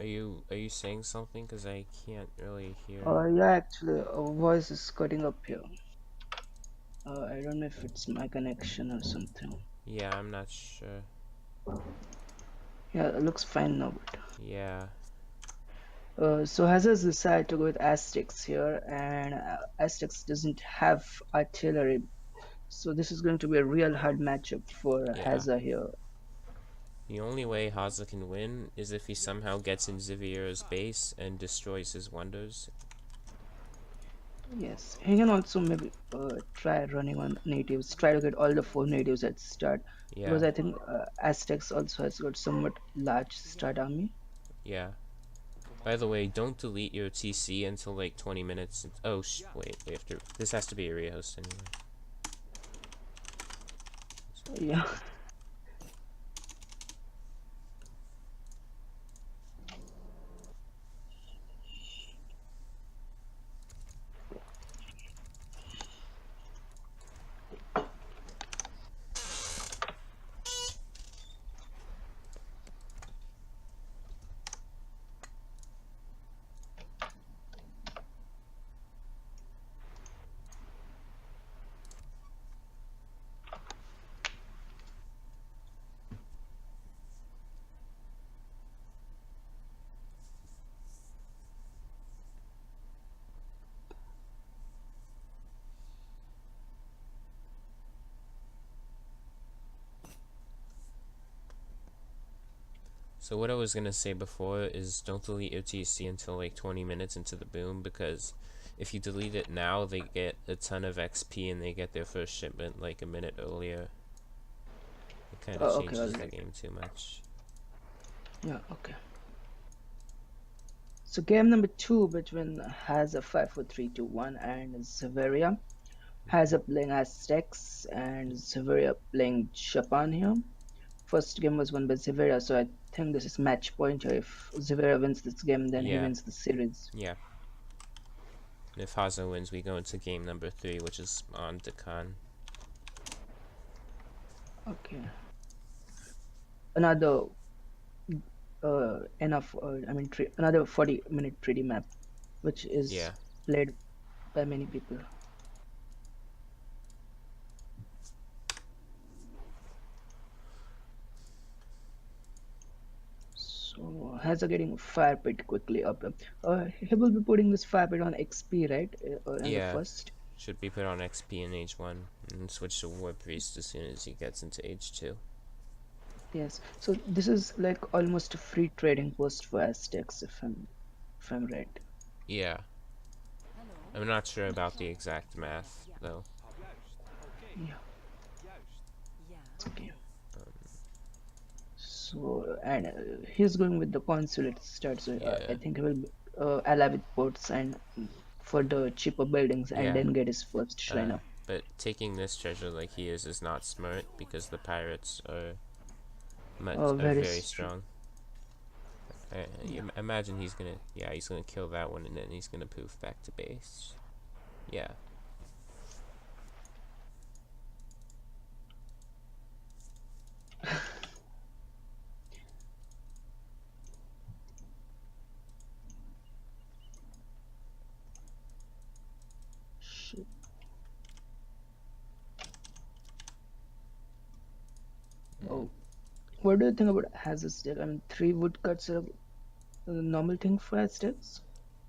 Are you saying something? Cause I can't really hear. Yeah, actually, voice is cutting up here. I don't know if it's my connection or something. Yeah, I'm not sure. Yeah, it looks fine now. But Yeah. so Hazard's decided to go with Aztecs here, and Aztecs doesn't have artillery, so this is going to be a real hard matchup for Yeah. Hazard here. The only way Hazza can win is if he somehow gets in Ziveaira's base and destroys his wonders. Yes, he can also maybe try running on natives, try to get all the four natives at start, Yeah. because I think Aztecs also has got somewhat large start army. Yeah. By the way, don't delete your TC until like 20 minutes. Oh, wait, we have to. This has to be a rehost anyway. Yeah. So what I was gonna say before is don't delete your TC until like 20 minutes into the boom, because if you delete it now, they get a ton of XP and they get their first shipment like a minute earlier. It kind of Okay, all changes the right. game too much. Yeah, okay. So game number two between Hazza54321 and Zivearia. Hazza playing Aztecs and Zivearia playing Japan here. First game was won by Zivearia, so I think this is match point here. If Zivearia wins this game, then he Yeah, wins the series. yeah. If Hazo wins, we go into game number 3, which is on Deccan. Okay. Another enough. I mean, another 40-minute 3D map, which is Yeah. played by many people. So Hazard getting fire pit quickly up. He will be putting this fire pit on XP, right? On the Yeah. first. Should be put on XP in age 1 and switch to War Priest as soon as he gets into age 2. Yes. So this is like almost a free trading post for Aztecs, if I'm right. Yeah. I'm not sure about the exact math, though. Yeah. Okay. Um, So and he's going with the consulate start. So I yeah. think he will ally with ports and for the cheaper buildings, and Yeah. then get his first Uh, Shriner. but taking this treasure like he is not smart because the pirates are Very very strong. strong. Yeah. Imagine he's gonna kill that one and then he's gonna poof back to base. Yeah. Shit. Mm. Oh, what do you think about Hazard's deck? I mean, three woodcuts are a normal thing for Aztecs.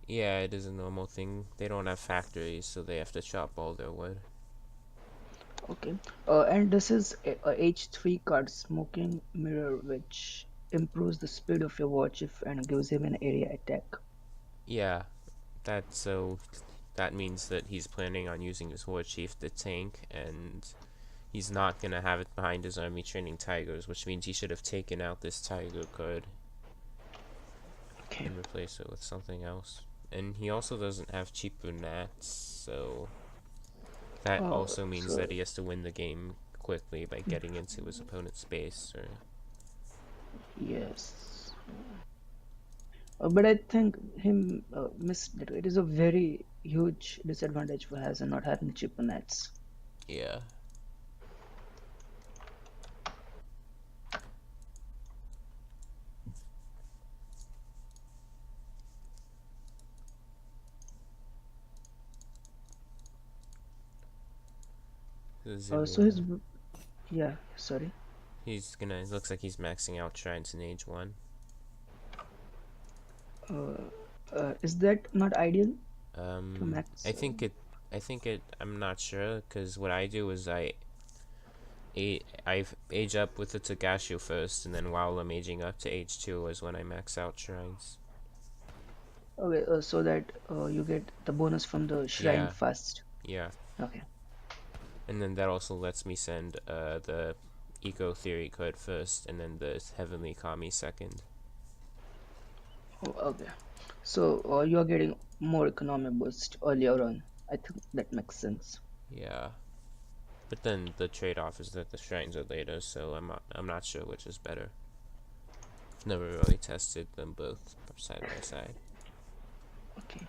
Yeah, it is a normal thing. They don't have factories, so they have to chop all their wood. Okay. And this is a H3 card, Smoking Mirror, which improves the speed of your watch if and gives him an area attack. Yeah, that means that he's planning on using his war chief to tank, and he's not gonna have it behind his army training tigers, which means he should have taken out this tiger card Okay. and replace it with something else. And he also doesn't have cheaper nats, so that also means So that he has to win the game quickly by getting into his opponent's space. Or yes. But I think him missed it. It is a very huge disadvantage for Hazard not having cheaper nets. yeah, So his Zivearia. yeah, sorry. It looks like he's maxing out shrines in age 1. Uh, is that not ideal to I max? think it, I'm not sure, because what I do is I age up with the Togashu first, and then while I'm aging up to age 2 is when I max out shrines. Okay, so that you get the bonus from the shrine Yeah, first. yeah. Okay. And then that also lets me send the Eco Theory code first, and then the Heavenly Kami second. Oh, okay. So you're getting more economic boost earlier on. I think that makes sense. Yeah. But then the trade-off is that the shrines are later, so I'm not sure which is better. I've never really tested them both side by side. Okay.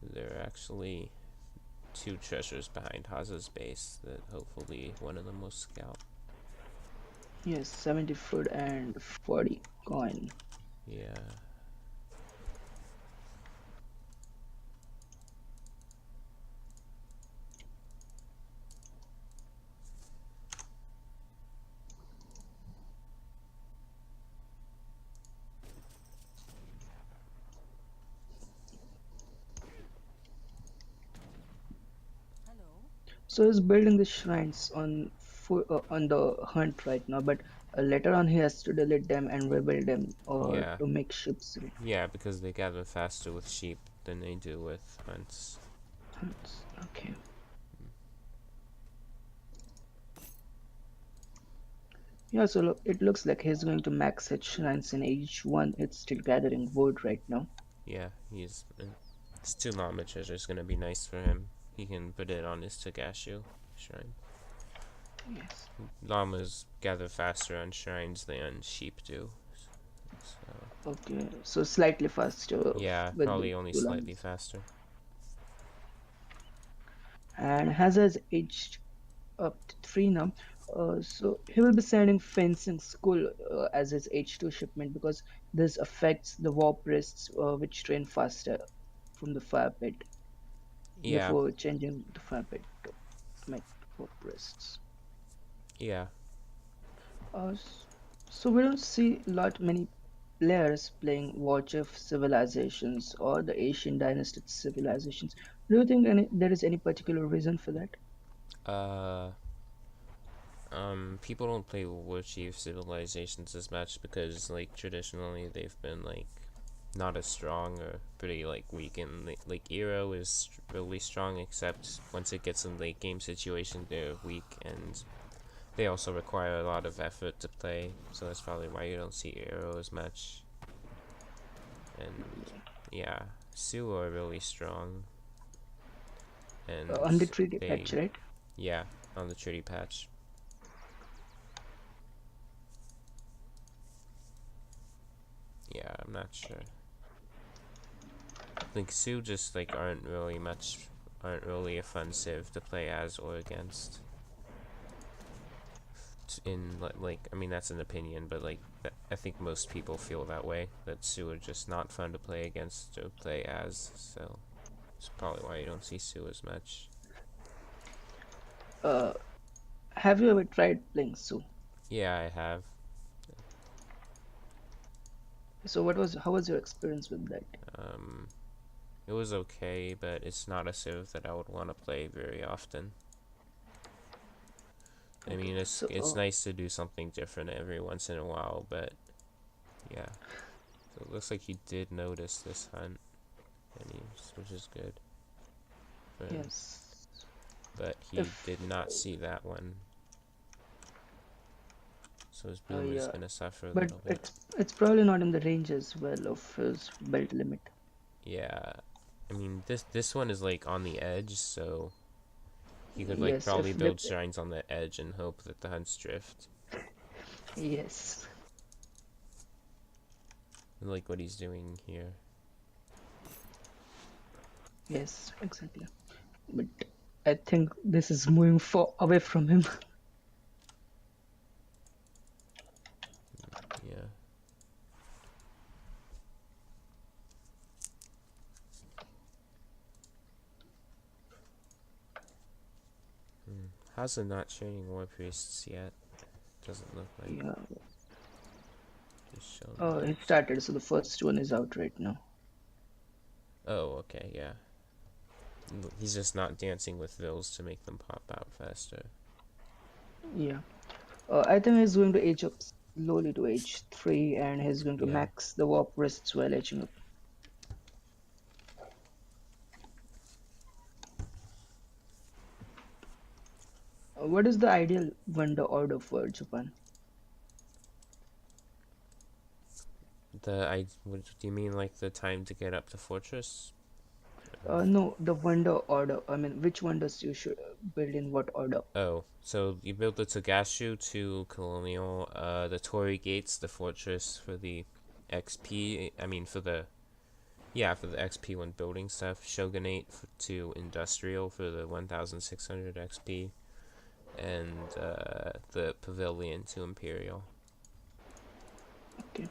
There are actually 2 treasures behind Hazza's base that hopefully one of them will scout. Yes, 70 food and 40 coin. Yeah. So he's building the shrines on the hunt right now, but later on he has to delete them and rebuild them or Yeah. to make ships ready. Yeah, because they gather faster with sheep than they do with hunts. Hunts. Okay. Yeah, so look, it looks like he's going to max his shrines in each one. It's still gathering wood right now. Yeah, it's 2 llama treasures gonna be nice for him. He can put it on his Togashu shrine. Yes. Llamas gather faster on shrines than sheep do. So Okay, so slightly faster yeah, with the probably only two slightly lines. faster. And Hazard's aged up to 3 now. So he will be sending fencing school as his H2 shipment because this affects the warp wrists which train faster from the fire pit Yeah, before changing the fire pit to make warp wrists. yeah, S- so we don't see lot many players playing Watch of Civilizations or the Asian Dynasty civilizations. Do you think there is any particular reason for that? uh, people don't play War Chief Civilizations as much because, like, traditionally they've been, like, not as strong or pretty, like, weak, and, like, Eero is really strong, except once it gets in late game situation, they're weak, and they also require a lot of effort to play, so that's probably why you don't see Eero as much. And, yeah, Sioux are really strong, and On the treaty they, patch, right? yeah, on the treaty patch. Yeah, I'm not sure. I think Sioux just, like, aren't really a fun civ to play as or against. In, like, I mean, that's an opinion, but, like, I think most people feel that way, that Sioux are just not fun to play against or play as, so it's probably why you don't see Sioux as much. Uh, have you ever tried playing Su? Yeah, I have. So how was your experience with that? Um, it was okay, but it's not a civ that I would want to play very often. I Okay, mean, so it's nice to do something different every once in a while, but yeah. So it looks like he did notice this hunt, which is good for him. yes, But he if did not see that one, so his boom is yeah, gonna suffer a but little bit. it's probably not in the range as well of his belt limit. Yeah, I mean, this one is, like, on the edge, so he could, like, Yes, probably build shrines on the edge and hope that the hunts drift. yes, Like what he's doing here. yes, exactly. But I think this is moving far away from him. Yeah. Hazza not training war priests yet. Doesn't look like. Yeah. Just show He numbers. started, so the first one is out right now. Oh, okay, yeah. He's just not dancing with vills to make them pop out faster. Yeah. I think he's going to age up slowly to age 3, and he's going to Yeah. max the warp wrists while aging up. What is the ideal window order for Japan? What do you mean, like the time to get up to fortress? No, the window order. I mean, which windows you should build in what order? Oh, so you build the Togashu to colonial, the Torii gates, the fortress for the XP. I mean, for the XP when building stuff. Shogunate to industrial for the 1,600 XP, and the pavilion to imperial. Okay.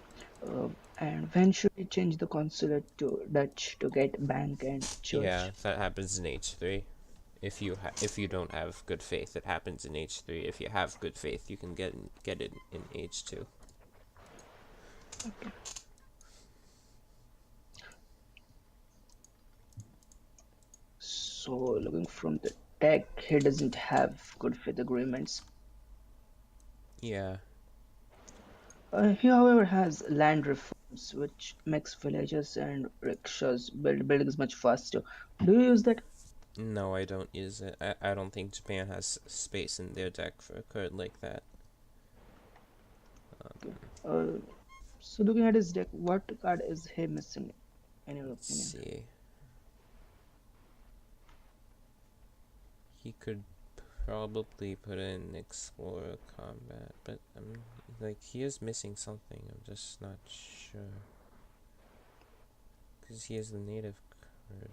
And when should we change the consulate to Dutch to get bank and Yeah, church? that happens in H3. If you don't have good faith, it happens in H3. If you have good faith, you can get it in H2. Okay. So looking from the tech, he doesn't have good faith agreements. Yeah. He, however, has land reforms, which makes villages and rickshaws buildings much faster. Do you use that? No, I don't use it. I don't think Japan has space in their deck for a card like that. Okay. So looking at his deck, what card is he missing, in your Let's opinion? see. He could probably put in Explorer Combat, but like he is missing something. I'm just not sure because he is the native card.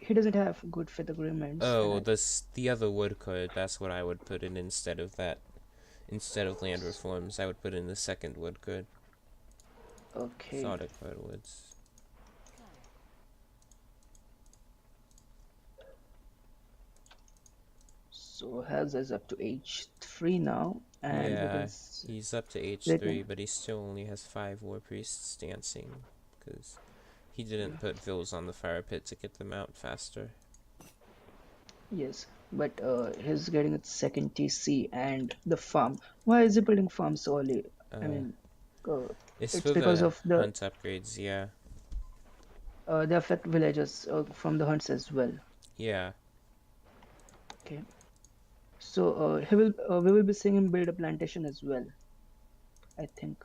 He doesn't have good faith agreements, and Oh, the other wood card. That's what I would put in instead of that. Instead of land reforms, I would put in the second wood card. okay. Exotic hardwoods. So Hells is up to H3 now, and we can Yeah, he's up to they can H3, but he still only has 5 war priests dancing because he didn't yeah, put vills on the fire pit to get them out faster. yes, but he's getting its second TC and the farm. Why is he building farm so early? I Uh, mean, uh, it's it's for because the of the hunt upgrades. Yeah, they affect villagers from the hunts as well. yeah. Okay, so he will we will be seeing him build a plantation as well, I think.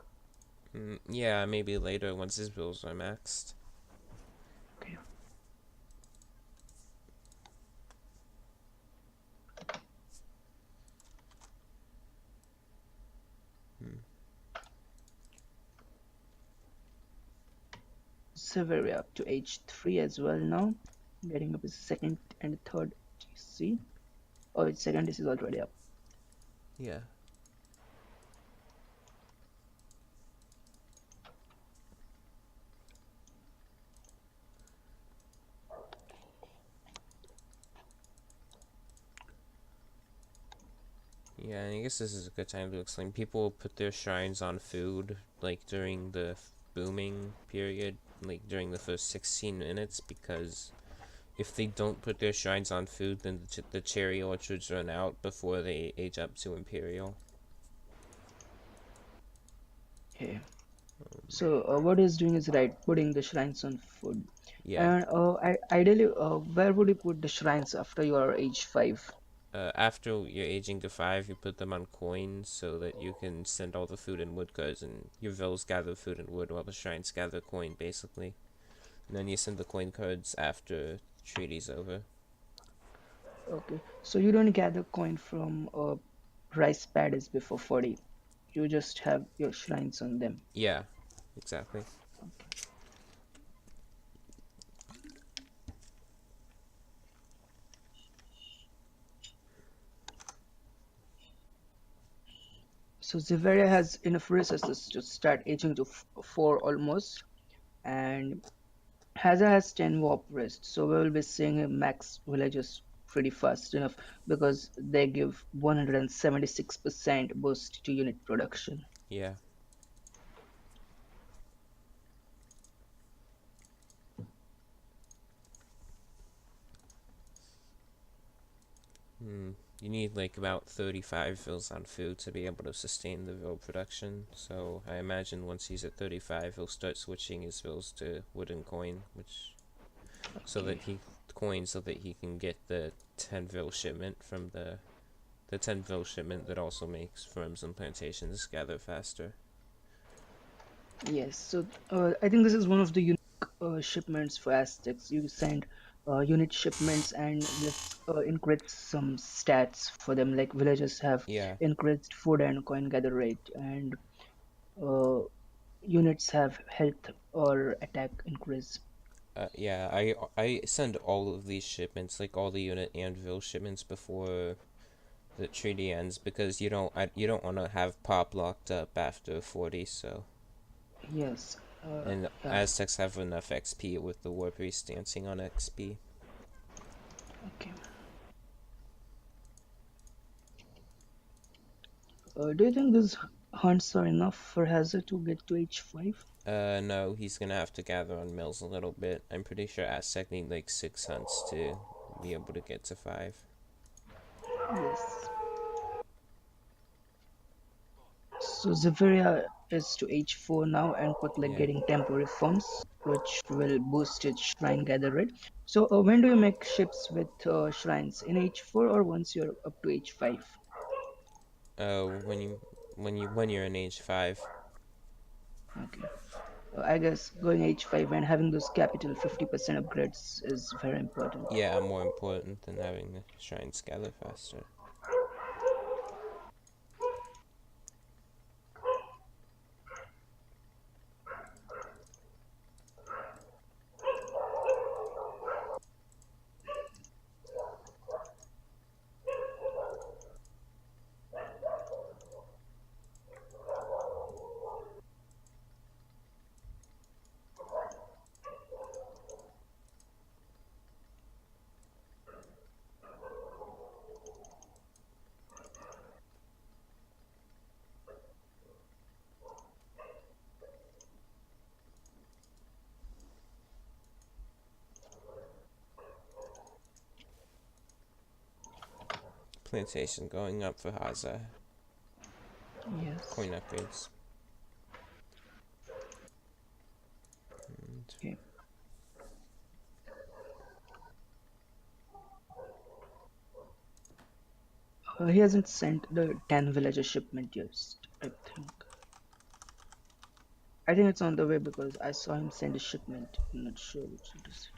Yeah, maybe later once his bills are maxed. Okay. Hmm. Zivearia up to H3 as well now, getting up his second and third TC. Oh, its second TC is already up. Yeah. Yeah, and I guess this is a good time to explain. People put their shrines on food, like during the booming period, like during the first 16 minutes, because if they don't put their shrines on food, then the cherry orchards run out before they age up to Imperial. Okay. So what he's doing is right, putting the shrines on food. Yeah. And ideally, where would you put the shrines after you are age 5? After you're aging to 5, you put them on coins so that you can send all the food and wood cards, and your vills gather food and wood while the shrines gather coin, basically. And then you send the coin cards after treaty's over. Okay. So you don't gather coin from rice paddies before 40. You just have your shrines on them. Yeah, exactly. Okay. So Ziveria has enough resources to start aging to 4 almost, and Hazza has 10 warp rest, so we will be seeing a max villagers pretty fast enough because they give 176% boost to unit production. Yeah. You need like about 35 vills on food to be able to sustain the vill production. So I imagine once he's at 35, he'll start switching his vills to wooden coin, which so Okay. that he can get the 10 vill shipment from the 10 vill shipment that also makes firms and plantations gather faster. Yes, so I think this is one of the unique shipments for Aztecs. You send unit shipments, and this increases some stats for them. Like villagers have Yeah. increased food and coin gather rate, and uh, units have health or attack increase. Yeah, I send all of these shipments, like all the unit and vill shipments, before the treaty ends because you don't want to have pop locked up after 40. So Yes, and yeah, Aztecs have enough XP with the war priest dancing on XP. okay. Do you think these hunts are enough for Hazard to get to H5? No, he's gonna have to gather on mills a little bit. I'm pretty sure Aztec need like 6 hunts to be able to get to 5. Yes. So Zivearia is to H4 now and Kotlik Yeah. getting temporary farms, which will boost its shrine gather rate. So when do you make ships with shrines? In H4 or once you're up to H5? When when you're in age 5. Okay. I guess going H5 and having those capital 50% upgrades is very important. Yeah, more important than having the shrines gather faster. Plantation going up for Hazza. Yes. Coin upgrades. And Okay. He hasn't sent the 10 villager shipment yet, I think. I think it's on the way because I saw him send a shipment. I'm not sure which it is.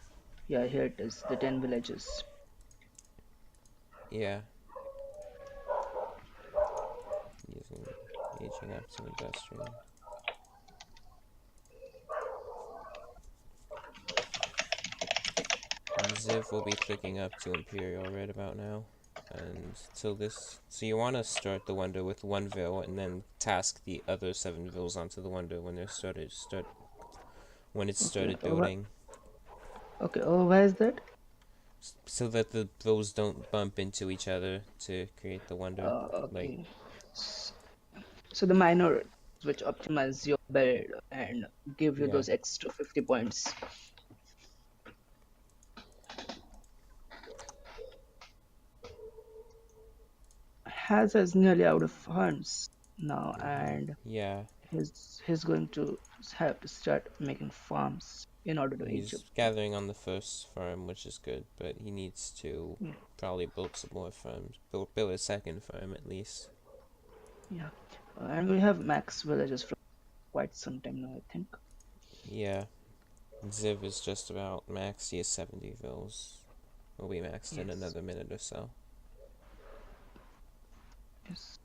Yeah, here it is, the 10 villages. yeah, using aging up to industrial. Ziv will be clicking up to Imperial right about now. And so you want to start the wonder with one vill and then task the other 7 vills onto the wonder when when it's Okay. started building, Okay. Oh, why is that? so that the vills don't bump into each other to create the wonder. Like, Okay. S- So the minor which optimize your build and give you yeah, those extra 50 points. Hazza is nearly out of funds now, and yeah, he's going to have to start making farms in order to age up. he's gathering on the first farm, which is good, but he needs to Yeah. probably build some more farms. Build a second farm at least. Yeah. And we have max villages for quite some time now, I think. Yeah, Ziv is just about maxed. He has 70 vills. Will be maxed in Yes. another minute or so. Yes.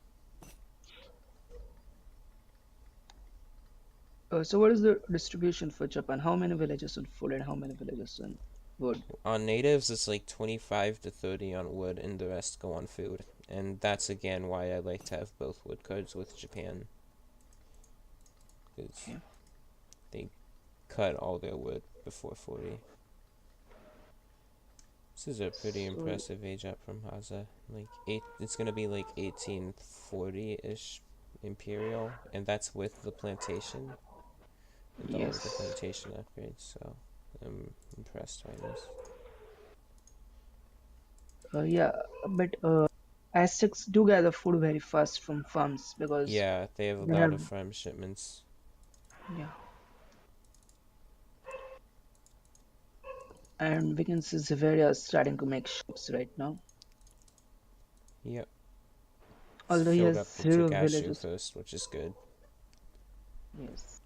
So what is the distribution for Japan? How many villages on food and how many villages on wood? On natives, it's like 25 to 30 on wood, and the rest go on food. And that's again why I like to have both wood cards with Japan, because Okay. they cut all their wood before 40. This is a pretty So impressive age up from Hazza. Like it's gonna be like 1840-ish Imperial, and that's with the plantation and all of the yes, plantation upgrades. So I'm impressed by this. yeah, but Aztecs do gather food very fast from farms because Yeah, they have a they lot have, of farm shipments. yeah, and we can see Zivearia is starting to make shops right now. Yep, it's Although he filled has up the zero Chigashu villages. first, which is good. Yes.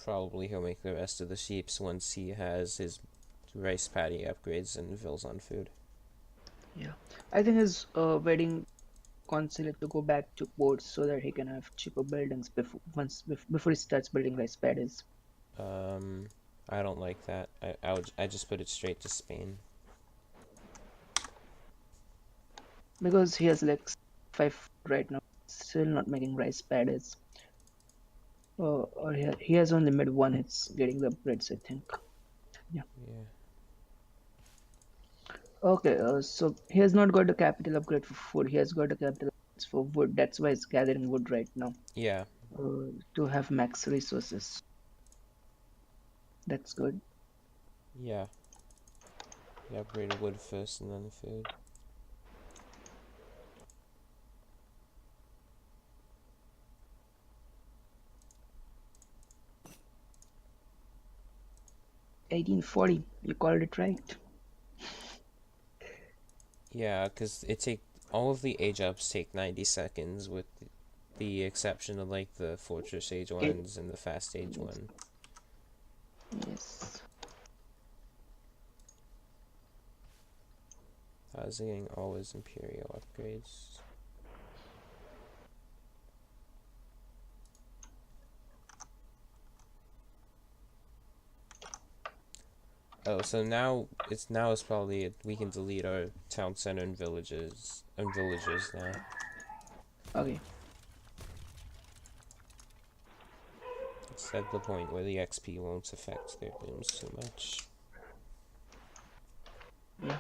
Probably he'll make the rest of the sheeps once he has his rice paddy upgrades and fills on food. Yeah. I think his wedding consulate to go back to ports so that he can have cheaper buildings before he starts building rice paddies. Um, I don't like that. I just put it straight to Spain. Because he has like five right now, still not making rice paddies. Or he has only made one. It's getting the upgrades, I think. Yeah. Yeah. Okay. So he has not got a capital upgrade for food. He has got a capital upgrades for wood. That's why he's gathering wood right now. Yeah. To have max resources. That's good. Yeah. He upgraded wood first and then the food. $18.40. You called it right. Yeah, because it take all of the age ups take 90 seconds with the exception of like the fortress age Eight. ones and the fast age Yes. one. Yes. I was getting all his imperial upgrades. Oh, so now it's probably we can delete our town center and villagers now. Okay. It's at the point where the XP won't affect their booms too much. Yeah.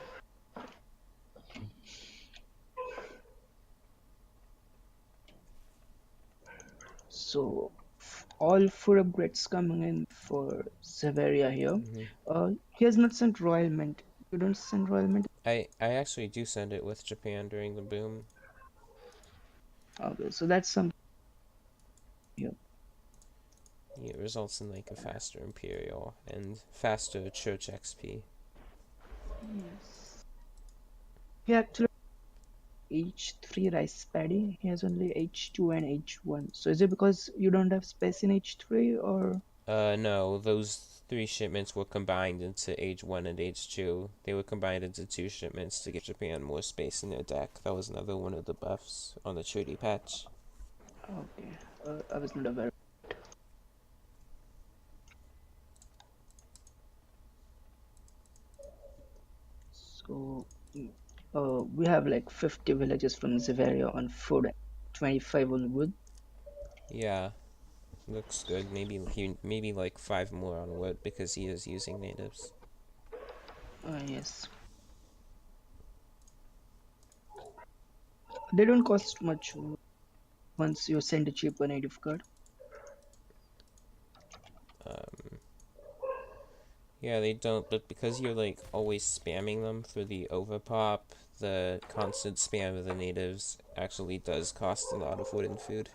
So all four upgrades coming in for Zivearia here. Hmm. He has not sent Royal Mint. You don't send Royal Mint? I actually do send it with Japan during the boom. Okay, so that's something here. It results in like a faster imperial and faster church XP. Yes. He actually H3 rice paddy. He has only H2 and H1. So is it because you don't have space in H3 or? No, those three shipments were combined into age 1 and age 2. They were combined into two shipments to give Japan more space in their deck. That was another one of the buffs on the treaty patch. Okay, I was not aware. So we have like 50 villages from Ziveria on food, 25 on wood. Yeah, looks good. Maybe like 5 more on wood because he is using natives. Yes. They don't cost much once you send a cheaper native card. Um, yeah, they don't, but because you're like always spamming them for the overpop, the constant spam of the natives actually does cost a lot of wood and food.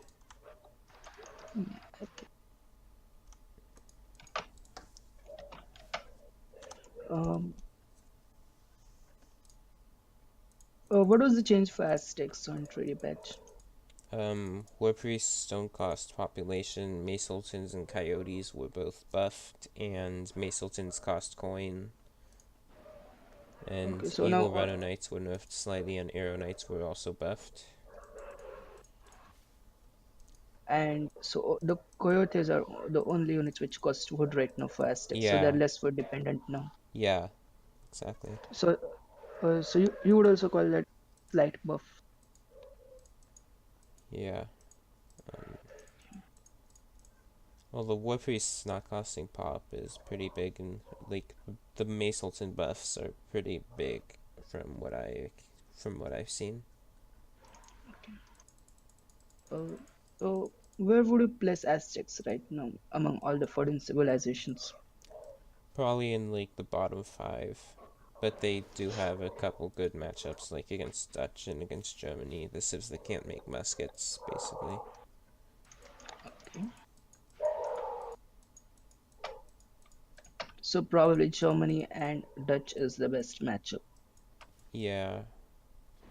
Um, what was the change for Aztecs on Treaty Patch? War priests don't cost population. Macesultans and coyotes were both buffed, and Macesultans cost coin. Okay, And so now Eagle Rhino Knights were nerfed slightly, and Arrow Knights were also buffed. and so the coyotes are the only units which cost wood right now for Aztecs, so they're Yeah, less wood dependent now. yeah, exactly. So, so you would also call that slight buff. Yeah. Um, Well, the War Priest's not costing pop is pretty big, and like the Macelton buffs are pretty big from what I've seen. Okay. So where would you place Aztecs right now among all the foreign civilizations? Probably in like the bottom five, but they do have a couple good matchups, like against Dutch and against Germany. The civs that can't make muskets, basically. Okay. So probably Germany and Dutch is the best matchup. Yeah,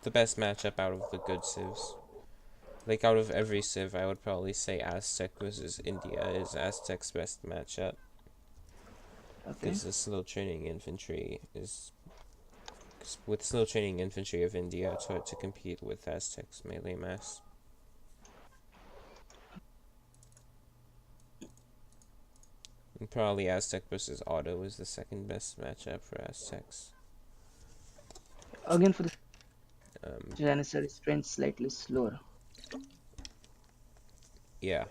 the best matchup out of the good civs. Like out of every civ, I would probably say Aztec versus India is Aztec's best matchup Okay. because the slow training infantry is with slow training infantry of India. It's hard to compete with Aztec's melee mass. And probably Aztec versus Otto is the second best matchup for Aztecs. Again for the Um, Janissary strength slightly slower. yeah,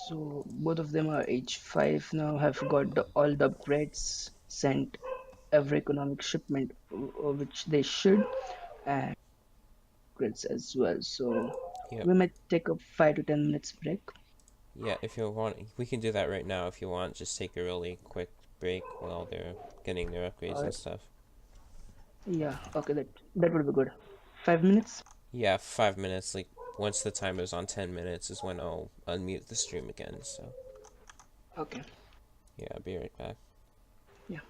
So both of them are age 5 now, have got all the upgrades sent every economic shipment, which they should, and upgrades as well. So yep, we might take a 5 to 10 minutes break. yeah. If you want, we can do that right now. If you want, just take a really quick break while they're getting their upgrades Uh, and stuff. yeah, okay, that would be good. 5 minutes? Yeah, 5 minutes. Like once the timer's on 10 minutes is when I'll unmute the stream again. So Okay, yeah, I'll be right back. yeah.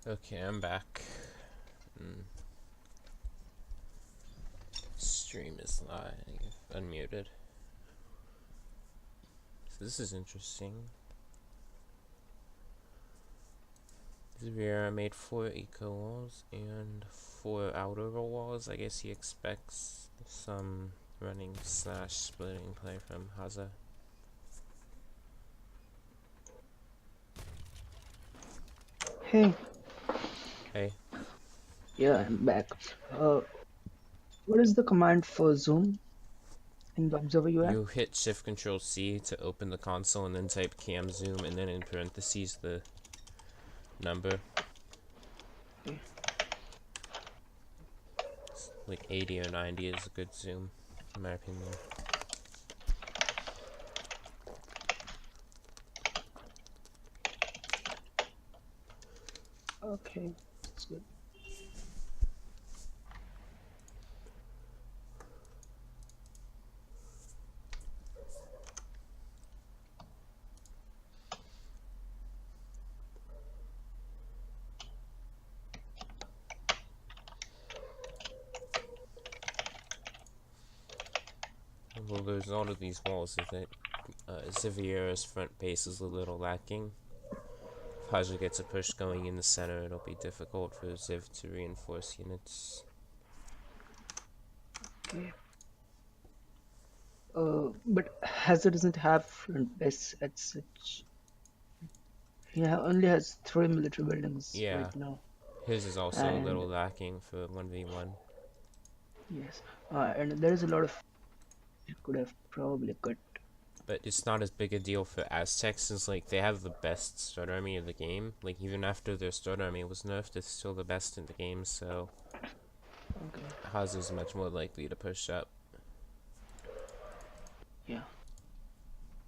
Okay, I'm back. Mm. Stream is live. Unmuted. So this is interesting. Zivearia made 4 eco walls and 4 outer walls. I guess he expects some running / splitting play from Hazza. Hey, Hey, yeah, I'm back. Uh, what is the command for zoom in the Observer UI? you hit Shift Control C to open the console and then type cam zoom and then in parentheses the number. Okay. Like 80 or 90 is a good zoom, in my opinion. Okay, that's good. Well, there's all of these walls, is that Ziveaira's front base is a little lacking. If Haja gets a push going in the center, it'll be difficult for Ziv to reinforce units. Okay. But Hazard doesn't have front base as such. He only has 3 military buildings right Yeah, now, his is also a and little lacking for 1v1. yes, and there is a lot of you could have probably cut. But it's not as big a deal for Aztecs since like they have the best start army of the game. Like even after their start army was nerfed, it's still the best in the game, so Okay, Haas is much more likely to push up. yeah.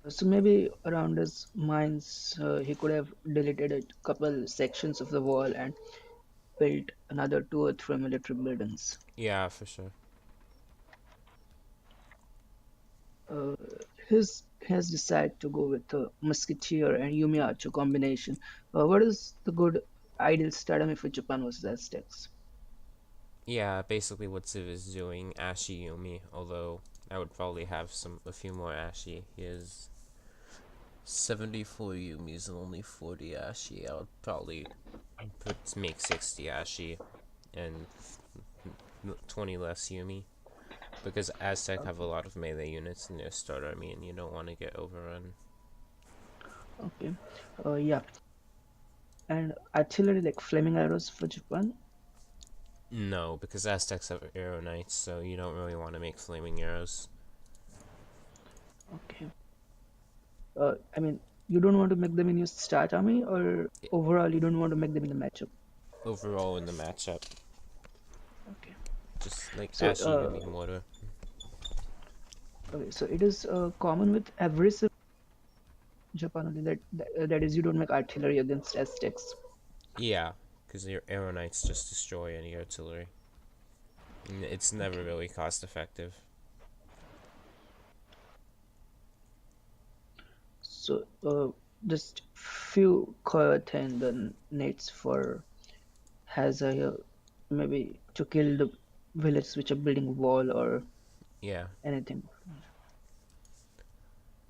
So maybe around his mines, he could have deleted a couple sections of the wall and built another 2 or 3 military buildings. Yeah, for sure. Uh, his has decided to go with the Musketeer and Yumi Archer combination. What is the good ideal start army for Japan versus Aztecs? Yeah, basically what Ziv is doing, Ashi Yumi, although I would probably have a few more Ashi. He has 74 Yumis and only 40 Ashi. I would probably make 60 Ashi and 20 less Yumi. Because Aztec have a lot of melee units in their start army and you don't want to get overrun. Okay, yeah, and artillery like flaming arrows for Japan. No, because Aztecs have arrow knights, so you don't really want to make flaming arrows. Okay, I mean, you don't want to make them in your start army, or overall you don't want to make them in the matchup. Overall in the matchup, Okay, just like so Ashi Yumi Mortar. okay, so it is common with every Japan only that is you don't make artillery against Aztecs. Yeah, because your arrow knights just destroy any artillery. And it's never Okay, really cost effective. so just few curtain the nades for has a maybe to kill the villages which are building wall or Yeah, anything.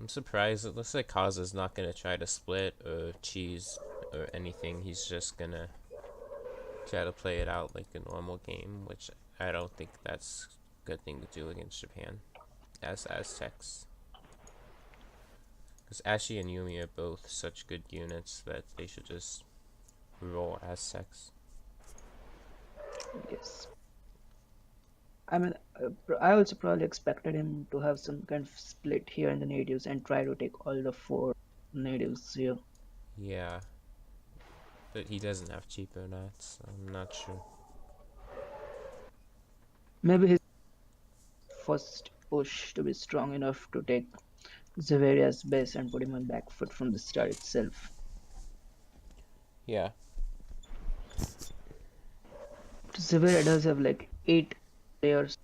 I'm surprised. It looks like Kaza's not gonna try to split or cheese or anything. He's just gonna try to play it out like a normal game, which I don't think that's a good thing to do against Japan as Aztecs. Because Ashi and Yumi are both such good units that they should just roll Aztecs. Yes, I mean I also probably expected him to have some kind of split here in the natives and try to take all the 4 natives here. Yeah, but he doesn't have cheaper nats. I'm not sure. Maybe his first push to be strong enough to take Zavaria's base and put him on back foot from the start itself. Yeah, Zavaria does have like 8 players,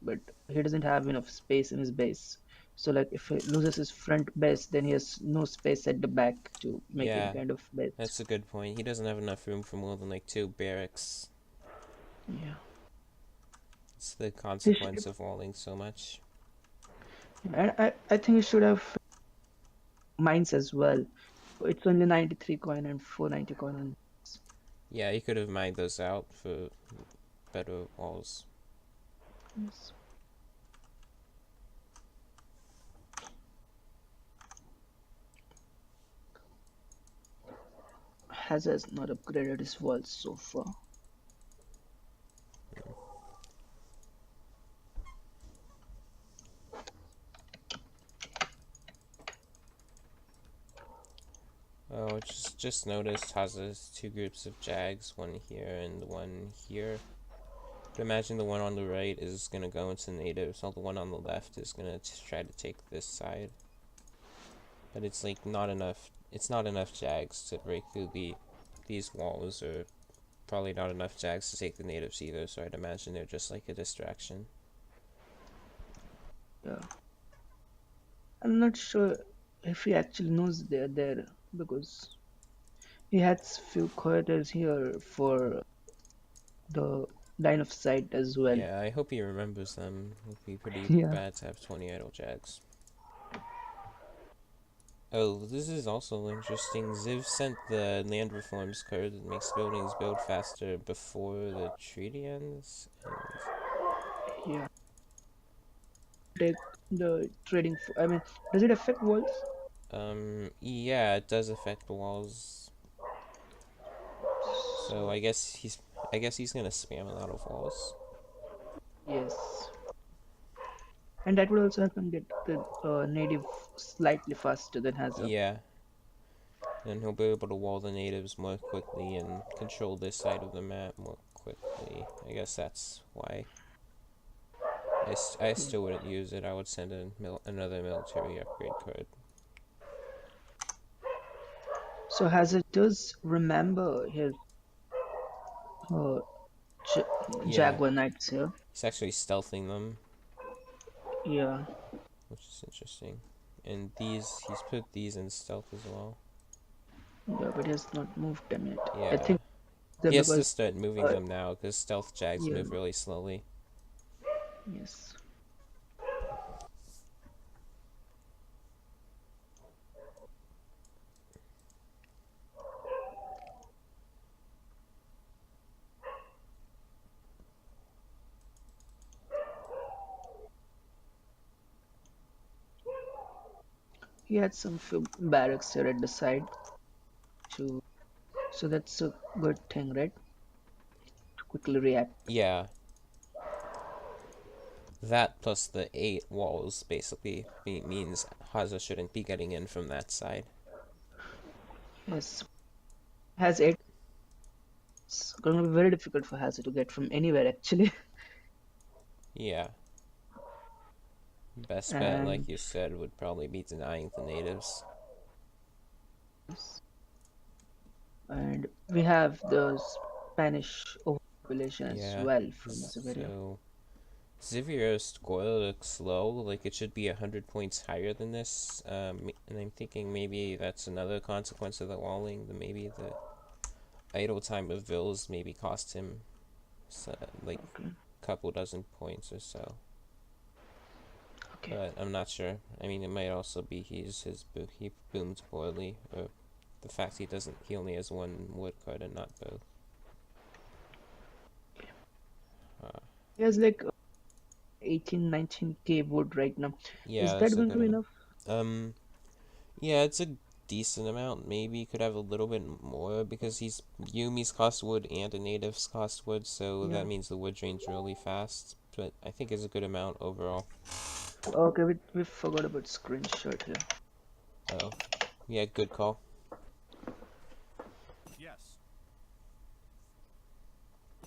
but he doesn't have enough space in his base. So like if he loses his front base, then he has no space at the back to make any Yeah, kind of base. that's a good point. He doesn't have enough room for more than like 2 barracks. Yeah. It's the He consequence should, of walling so much. and I think he should have mines as well. It's only 93 coin and 490 coin on. Yeah, he could have mined those out for better walls. Yes. Has not upgraded his walls so far. Oh, just noticed Hazza's 2 groups of Jags, one here and one here. But imagine the one on the right is gonna go into natives, while the one on the left is gonna try to take this side. But it's like not enough. It's not enough Jags to break through these walls, or probably not enough Jags to take the natives either. So I'd imagine they're just like a distraction. Yeah. I'm not sure if he actually knows they're there because he has few corridors here for the line of sight as well. Yeah, I hope he remembers them. It would be pretty Yeah. bad to have 20 idle Jags. Oh, this is also interesting. Ziv sent the land reforms code that makes buildings build faster before the treaty ends. Yeah. Take the trading. I mean, does it affect walls? Yeah, it does affect the walls. So So I guess he's gonna spam a lot of walls. yes, and that would also help him get the native slightly faster than Hazza. Yeah, and he'll be able to wall the natives more quickly and control this side of the map more quickly. I guess that's why. I still wouldn't use it. I would send another military upgrade card. So Hazza does remember his uh, J Yeah, Jaguar Knights here. he's actually stealthing them, Yeah, which is interesting. And he's put these in stealth as well. yeah, but he has not moved them yet. I Yeah, think he them has to because start moving uh, them now because stealth Jags yeah, move really slowly. yes. He had some few barracks here at the side too, so that's a good thing, right? To quickly react. Yeah, that plus the 8 walls basically means Haza shouldn't be getting in from that side. Yes, has eight. It's going to be very difficult for Hazard to get from anywhere actually. Yeah, best bet, like And you said, would probably be denying the natives. and we have the Spanish overpopulation as Yeah, well from Zivearia. so Zivearia's score looks low, like it should be 100 points higher than this. And I'm thinking maybe that's another consequence of the walling. Maybe the idle time of Vills maybe cost him like Okay, a couple dozen points or so. okay. But I'm not sure. I mean, it might also be he boomed poorly, or the fact he only has one wood card and not both. Uh, He has like 18, 19k wood right now. Is yeah, that that's a going to good be amount. enough? Yeah, it's a decent amount. Maybe he could have a little bit more because Yumi's cost wood and a native's cost wood, so Yeah. that means the wood drains really fast. But I think it's a good amount overall. Okay, we forgot about screenshot here. Oh, yeah, good call. Yes.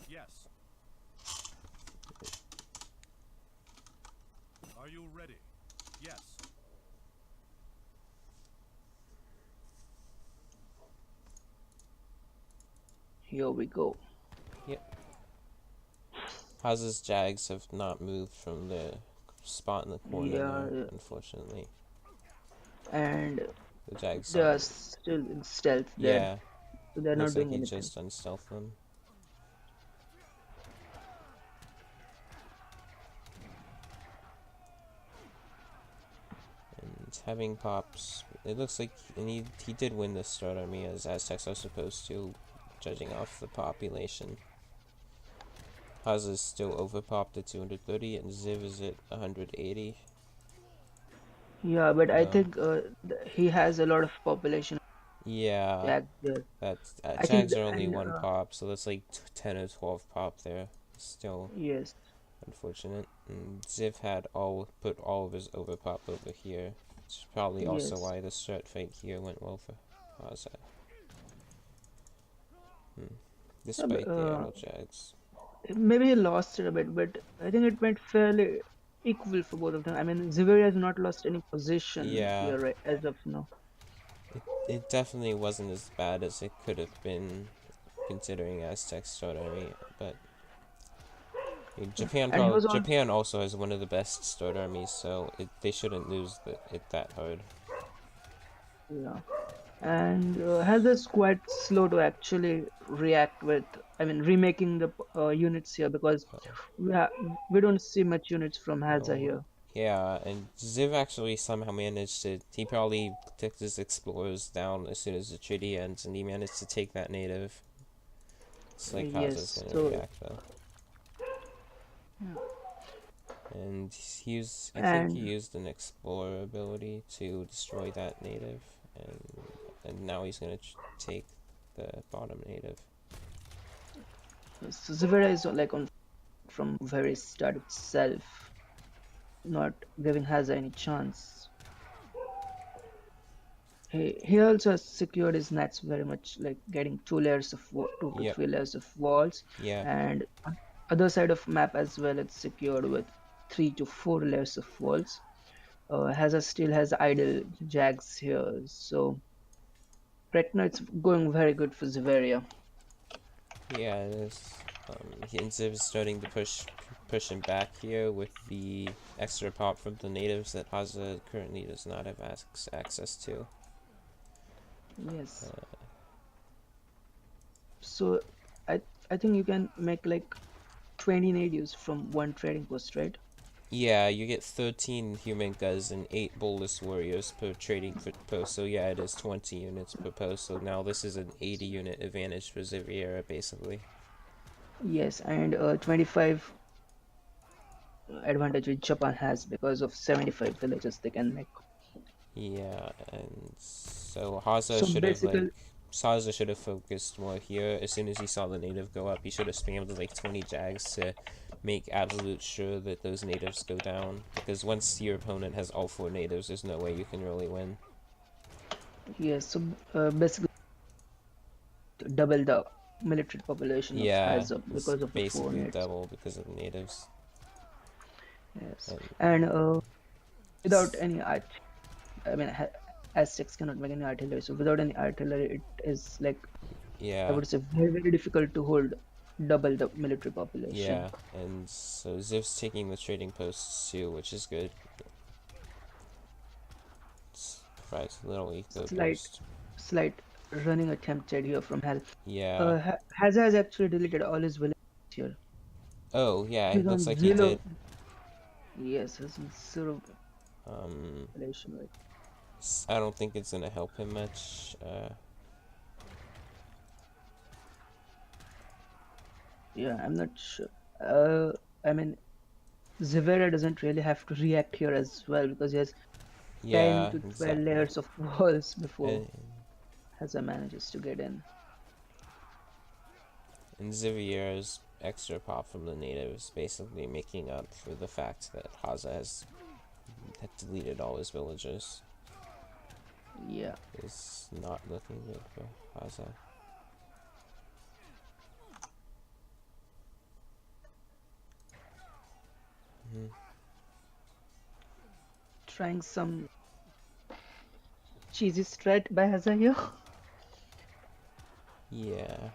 Yes. Are you ready? Yes. Here we go. Yep. Haz's Jags have not moved from the spot in the corner Yeah, there, yeah. unfortunately. And The Jags they saw are him. still in stealth there, Yeah, so they're not looks like doing he anything. just unstealthed them. And having pops, it looks like, and he did win this start army as Aztecs are supposed to, judging off the population. Hazza is still overpopped at 230, and Ziv is at 180. Yeah, but I So, think he has a lot of population yeah, back there. that's I think, Jags are only and one pop, so that's like 10 or 12 pop there. Still yes, unfortunate. And Ziv had put all of his overpop over here. It's probably also yes, why the strat fight here went well for Hazza. yeah, but, Despite the idle Jags. maybe he lost it a bit, but I think it went fairly equal for both of them. I mean, Zivearia has not lost any position Yeah, here right, as of now. it definitely wasn't as bad as it could have been considering Aztec start army, but Yeah. And he was also, Japan also has one of the best start armies, so they shouldn't lose it that hard. yeah, and Heather's quite slow to actually react with. I mean, remaking the units here because we ha we don't see much units from Hazza No, here. yeah, and Ziv actually somehow managed to. He probably took his explorers down as soon as the treaty ends, and he managed to take that native. It's like Haza's Yes, gonna so react though, and I think he and used an explorer ability to destroy that native, and now he's gonna take the bottom native. so Zivearia is like on from very start itself, not giving Hazza any chance. He also has secured his nets very much, like getting two to Yep. three layers of walls, Yeah. and on other side of map as well, it's secured with 3 to 4 layers of walls. Hazza still has idle jags here, so right now it's going very good for Ziveria. Yeah, it is. Instead of starting to push him back here with the extra pop from the natives that Haza currently does not have access to. Yes, so I I think you can make like 20 natives from one trading post, right? Yeah, you get 13 human guys and 8 bolus warriors per trading post, so yeah, it is 20 units per post, so now this is an 80 unit advantage for Zivearia, basically. Yes, and 25 advantage which Japan has because of 75 villages they can make. Yeah, and so So basically, Haza should have focused more here. As soon as he saw the native go up, he should have spammed like 20 jags to make absolute sure that those natives go down. Because once your opponent has all 4 natives, there's no way you can really win. yes, so basically double the military population of Yeah, Hazab it's because of the 4 basically units. double because of the natives. Yes, And and without any art, I mean, Aztecs cannot make any artillery, so without any artillery, it is like I yeah, would say very, very difficult to hold double the military population. yeah, and so Ziv's taking the trading posts too, which is good. It provides a little eco Slight, boost. slight running attempted here from Hal. Yeah. Hazza has actually deleted all his villages here. Oh, yeah, He's it on looks like he zero. did. Yes, he's on zero Um, population right. I don't think it's gonna help him much. Yeah, I'm not sure. I mean, Zivearia doesn't really have to react here as well because he has 10 Yeah, to 12 exactly. layers of walls before And, Hazza manages to get in. and Ziveaira's extra pop from the natives basically making up for the fact that Haza had deleted all his villagers. Yeah, Is not looking good for Haza. Mhm. trying some cheesy strat by Hazza here. Yeah,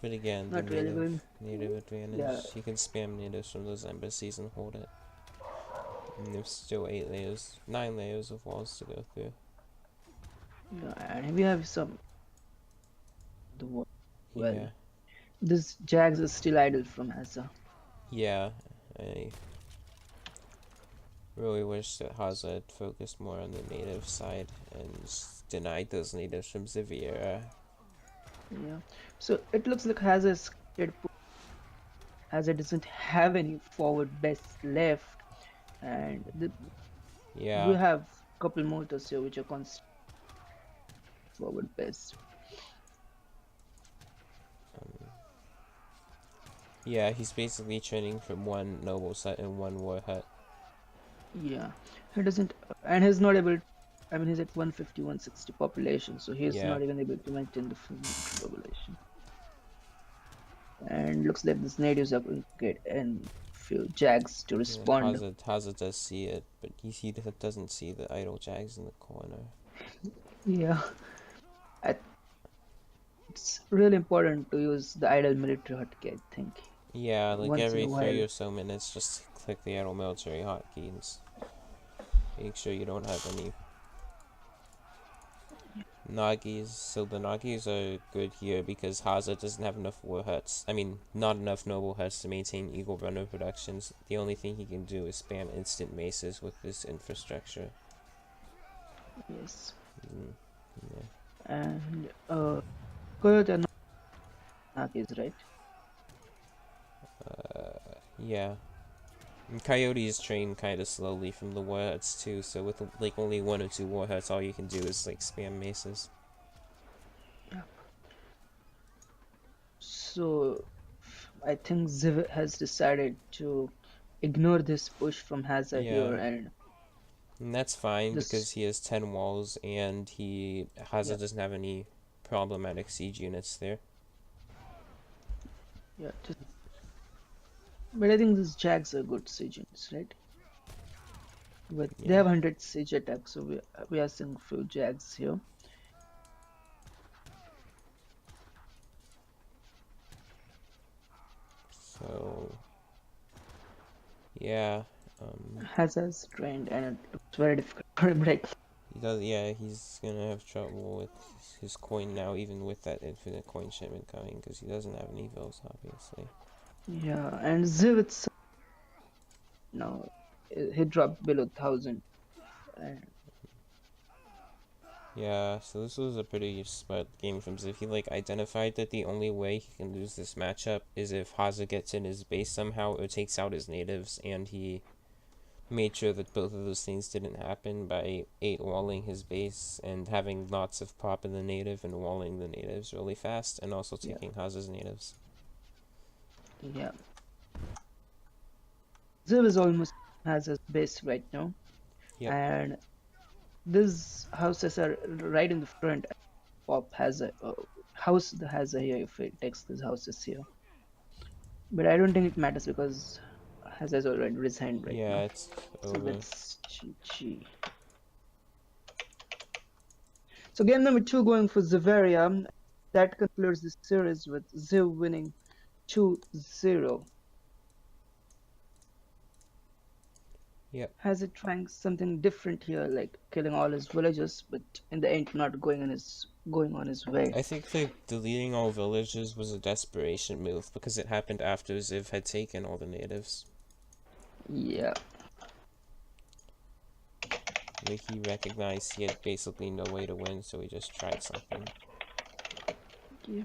but again, the Not really going. native advantage. Yeah, You can spam natives from those embassies and hold it. And there's still 9 layers of walls to go through. Yeah, and we have some the well. Yeah. This Jags is still idle from Hazza. Yeah. I really wish that Hazza had focused more on the native side and denied those natives from Zivearia. Yeah. So it looks like Hazza is scared Hazza doesn't have any forward base left, and we Yeah. have a couple motors here which are constant forward base. Yeah, he's basically training from one noble set and one war hut. Yeah, he doesn't, and he's not able. I mean, he's at 150, 160 population, so he's Yeah. not even able to maintain the full population. And looks like these natives are going to get a few Jags to respond. Hazza does see it, but he doesn't see the idle Jags in the corner. Yeah, it's really important to use the idle military hotkey, I think. Yeah, like Once in every a 3 while. or so minutes, just click the idle military hotkey and make sure you don't have any Nagis. So the Nagis are good here because Hazza doesn't have enough war huts. I mean, not enough noble huts to maintain Eagle Runner productions. The only thing he can do is spam instant maces with this infrastructure. Yes. Yeah. And Coyote Nakis, right? Yeah. And Coyote is trained kind of slowly from the war huts too, so with like only 1 or 2 war huts, all you can do is like spam maces. Yeah. So I think Ziv has decided to ignore this push from Hazza here Yeah. And that's fine just because he has 10 walls and Hazza doesn't have any problematic siege units there. yeah, but I think these Jags are good siege units, right? But they have 100 siege attacks, so we are seeing few Jags here. So yeah, Hazza's trained, and it looks very difficult for him, right? he's gonna have trouble with his coin now, even with that infinite coin shipment coming, because he doesn't have any vills, obviously. Yeah, and Ziv itself now he dropped below 1,000. And Yeah, so this was a pretty smart game from Ziv. He like identified that the only way he can lose this matchup is if Hazza gets in his base somehow or takes out his natives, and he made sure that both of those things didn't happen by 8-walling his base and having lots of pop in the native and walling the natives really fast, and also taking Hazza's natives. yeah, Ziv is almost has his base right now. Yep. And these houses are right in the front. Pop has a house that has a here if it takes these houses here. But I don't think it matters because has already resigned right now. It's So over. that's GG. So game number 2 going for Zivearia. That concludes the series with Ziv winning 2-0. Yep. Has it trying something different here, like killing all his villagers, but in the end not going on his way. I think that deleting all villages was a desperation move because it happened after Ziv had taken all the natives. Yeah. Like he recognized he had basically no way to win, so he just tried something. Yeah.